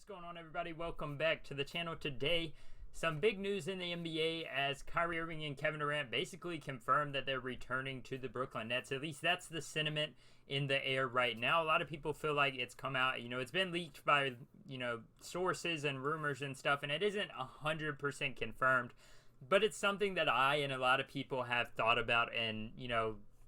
What's going on, everybody? Welcome back to the channel. Today, some big news in the NBA as Kyrie Irving and Kevin Durant basically confirmed that they're returning to the Brooklyn Nets. At least that's the sentiment in the air right now. A lot of people feel like it's come out, it's been leaked by, sources and rumors and stuff, and it isn't 100% confirmed, but it's something that I and a lot of people have thought about and,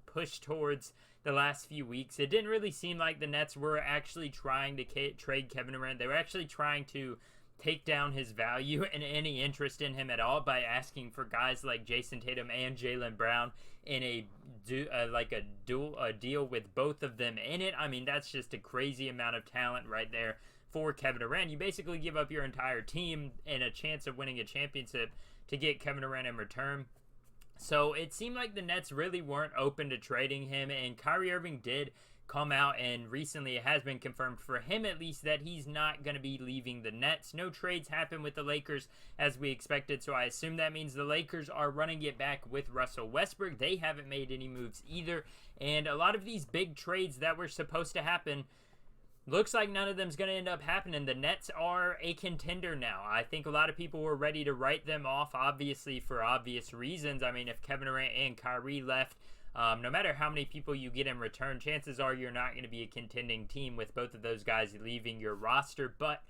pushed towards the last few weeks. It didn't really seem like the Nets were actually trying to trade Kevin Durant. They were actually trying to take down his value and any interest in him at all by asking for guys like Jason Tatum and Jaylen Brown in a deal with both of them in it. I mean, that's just a crazy amount of talent right there for Kevin Durant. You basically give up your entire team and a chance of winning a championship to get Kevin Durant in return. So it seemed like the Nets really weren't open to trading him, and Kyrie Irving did come out, and recently it has been confirmed for him at least that he's not going to be leaving the Nets. No trades happened with the Lakers as we expected, so I assume that means the Lakers are running it back with Russell Westbrook. They haven't made any moves either, and a lot of these big trades that were supposed to happen, looks like none of them's going to end up happening. The Nets are a contender now. I think a lot of people were ready to write them off, obviously, for obvious reasons. I mean, if Kevin Durant and Kyrie left, no matter how many people you get in return, chances are you're not going to be a contending team with both of those guys leaving your roster. But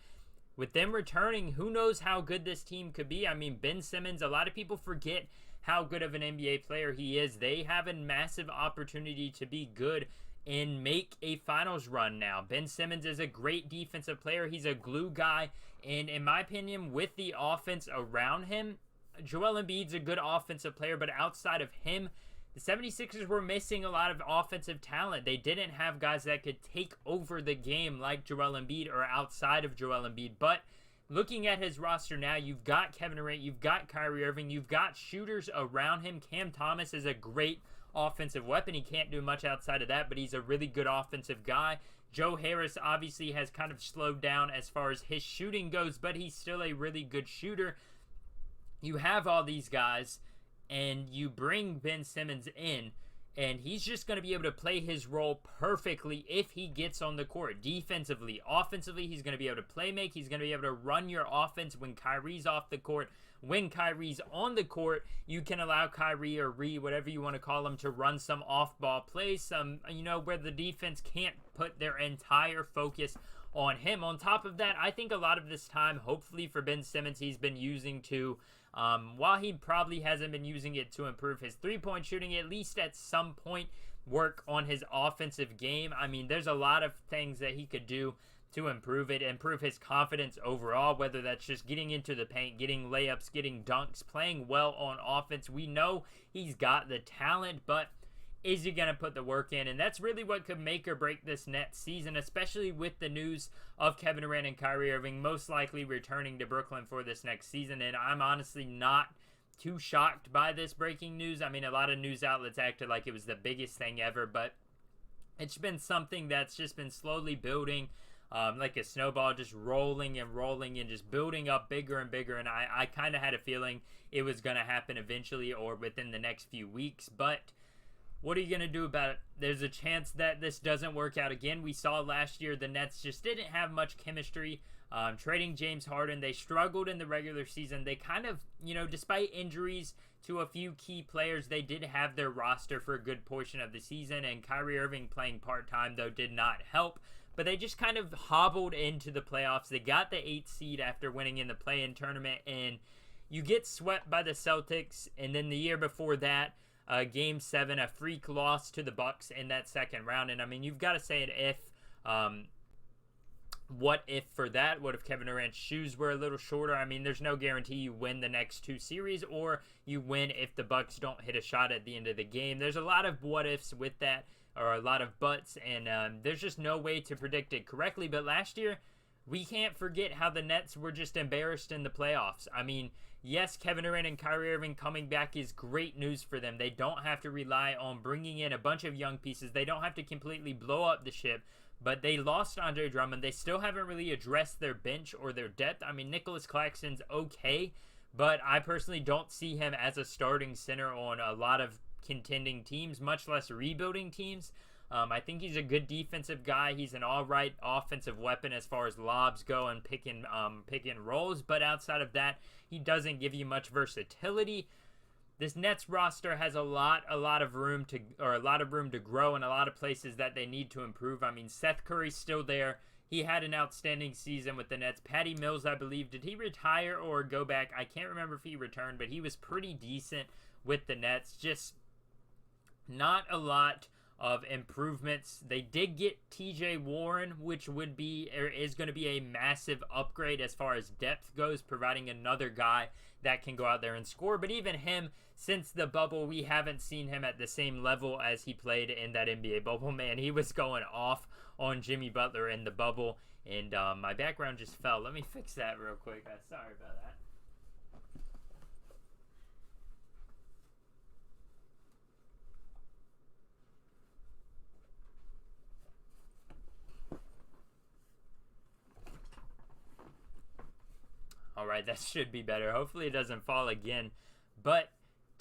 with them returning, who knows how good this team could be? I mean, Ben Simmons, a lot of people forget how good of an NBA player he is. They have a massive opportunity to be good and make a finals run now. Ben Simmons is a great defensive player. He's a glue guy. And in my opinion, with the offense around him, Joel Embiid's a good offensive player. But outside of him, the 76ers were missing a lot of offensive talent. They didn't have guys that could take over the game like Joel Embiid or outside of Joel Embiid. But looking at his roster now, you've got Kevin Durant, you've got Kyrie Irving, you've got shooters around him. Cam Thomas is a great offensive weapon. He can't do much outside of that, but he's a really good offensive guy. Joe Harris obviously has kind of slowed down as far as his shooting goes, but he's still a really good shooter. You have all these guys, and you bring Ben Simmons in, and he's just going to be able to play his role perfectly if he gets on the court. Defensively, offensively, he's going to be able to play make. He's going to be able to run your offense when Kyrie's off the court. When Kyrie's on the court, you can allow Kyrie or whatever you want to call him, to run some off-ball plays, some, where the defense can't put their entire focus on him. On top of that, I think a lot of this time, hopefully for Ben Simmons, he's been using to, while he probably hasn't been using it to improve his three-point shooting, at least at some point work on his offensive game. I mean, there's a lot of things that he could do to improve it, improve his confidence overall, whether that's just getting into the paint, getting layups, getting dunks, playing well on offense. We know he's got the talent, but is he going to put the work in? And that's really what could make or break this Nets season, especially with the news of Kevin Durant and Kyrie Irving most likely returning to Brooklyn for this next season. And I'm honestly not too shocked by this breaking news. I mean, a lot of news outlets acted like it was the biggest thing ever, but it's been something that's just been slowly building, like a snowball, just rolling and just building up bigger and bigger. And I kind of had a feeling it was going to happen eventually or within the next few weeks. But what are you going to do about it? There's a chance that this doesn't work out again. We saw last year the Nets just didn't have much chemistry. Trading James Harden, they struggled in the regular season. They kind of, despite injuries to a few key players, they did have their roster for a good portion of the season. And Kyrie Irving playing part-time, though, did not help. But they just kind of hobbled into the playoffs. They got the 8th seed after winning in the play-in tournament. And you get swept by the Celtics. And then the year before that, Game 7, a freak loss to the Bucks in that second round. And, I mean, you've got to say an if. What if for that? What if Kevin Durant's shoes were a little shorter? I mean, there's no guarantee you win the next 2 series, or you win if the Bucks don't hit a shot at the end of the game. There's a lot of what ifs with that, or a lot of buts, and there's just no way to predict it correctly. But last year, we can't forget how the Nets were just embarrassed in the playoffs. I mean, yes, Kevin Durant and Kyrie Irving coming back is great news for them. They don't have to rely on bringing in a bunch of young pieces. They don't have to completely blow up the ship. But they lost Andre Drummond. They still haven't really addressed their bench or their depth. I mean, Nicholas Claxton's okay, but I personally don't see him as a starting center on a lot of contending teams, much less rebuilding teams. I think he's a good defensive guy. He's an all-right offensive weapon as far as lobs go and pick and rolls. But outside of that, he doesn't give you much versatility. This Nets roster has a lot of room to grow and a lot of places that they need to improve. I mean, Seth Curry's still there. He had an outstanding season with the Nets. Patty Mills, I believe, did he retire or go back? I can't remember if he returned, but he was pretty decent with the Nets. Just not a lot of improvements. They did get TJ Warren, which is going to be a massive upgrade as far as depth goes, providing another guy that can go out there and score. But even him, since the bubble, we haven't seen him at the same level as he played in that NBA bubble. Man, he was going off on Jimmy Butler in the bubble, and my background just fell. Let me fix that real quick. Sorry about that. Alright, that should be better. Hopefully it doesn't fall again. But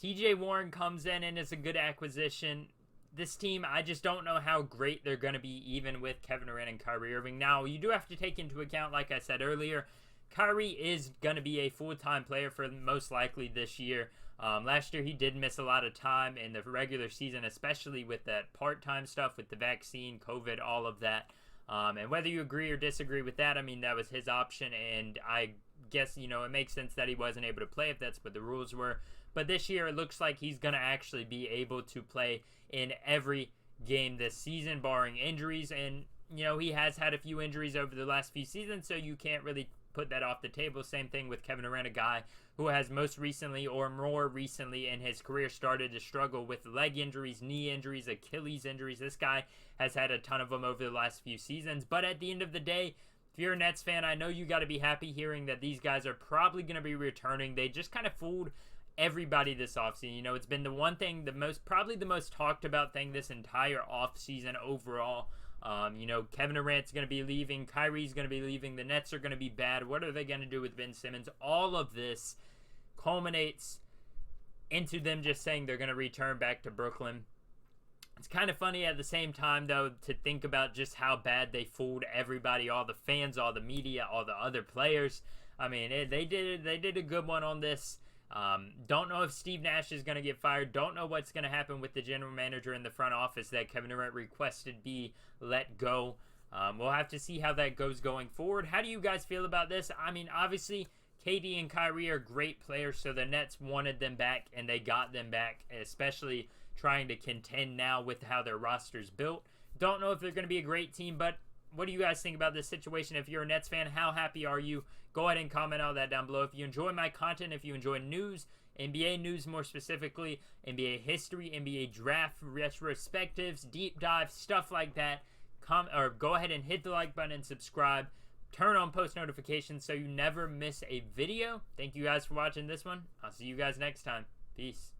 TJ Warren comes in and is a good acquisition. This team, I just don't know how great they're going to be even with Kevin Durant and Kyrie Irving. Now, you do have to take into account, like I said earlier, Kyrie is going to be a full-time player for most likely this year. Last year, he did miss a lot of time in the regular season, especially with that part-time stuff with the vaccine, COVID, all of that. And whether you agree or disagree with that, I mean, that was his option, and I guess, it makes sense that he wasn't able to play if that's what the rules were. But this year, it looks like he's going to actually be able to play in every game this season, barring injuries. And, he has had a few injuries over the last few seasons, so you can't really put that off the table. Same thing with Kevin Durant, a guy who has most recently or more recently in his career started to struggle with leg injuries, knee injuries, Achilles injuries. This guy has had a ton of them over the last few seasons. But at the end of the day, if you're a Nets fan, I know you got to be happy hearing that these guys are probably going to be returning. They just kind of fooled everybody this offseason. It's been the one thing, probably the most talked about thing this entire offseason overall. Kevin Durant's going to be leaving. Kyrie's going to be leaving. The Nets are going to be bad. What are they going to do with Ben Simmons? All of this culminates into them just saying they're going to return back to Brooklyn. It's kind of funny at the same time, though, to think about just how bad they fooled everybody, all the fans, all the media, all the other players. I mean, they did a good one on this. Don't know if Steve Nash is going to get fired. Don't know what's going to happen with the general manager in the front office that Kevin Durant requested be let go. We'll have to see how that goes going forward. How do you guys feel about this? I mean, obviously, KD and Kyrie are great players, so the Nets wanted them back, and they got them back, especially trying to contend now with how their roster's built. Don't know if they're going to be a great team, but what do you guys think about this situation? If you're a Nets fan, how happy are you? Go ahead and comment all that down below. If you enjoy my content, if you enjoy news, NBA news more specifically, NBA history, NBA draft retrospectives, deep dives, stuff like that, go ahead and hit the like button and subscribe. Turn on post notifications so you never miss a video. Thank you guys for watching this one. I'll see you guys next time. Peace.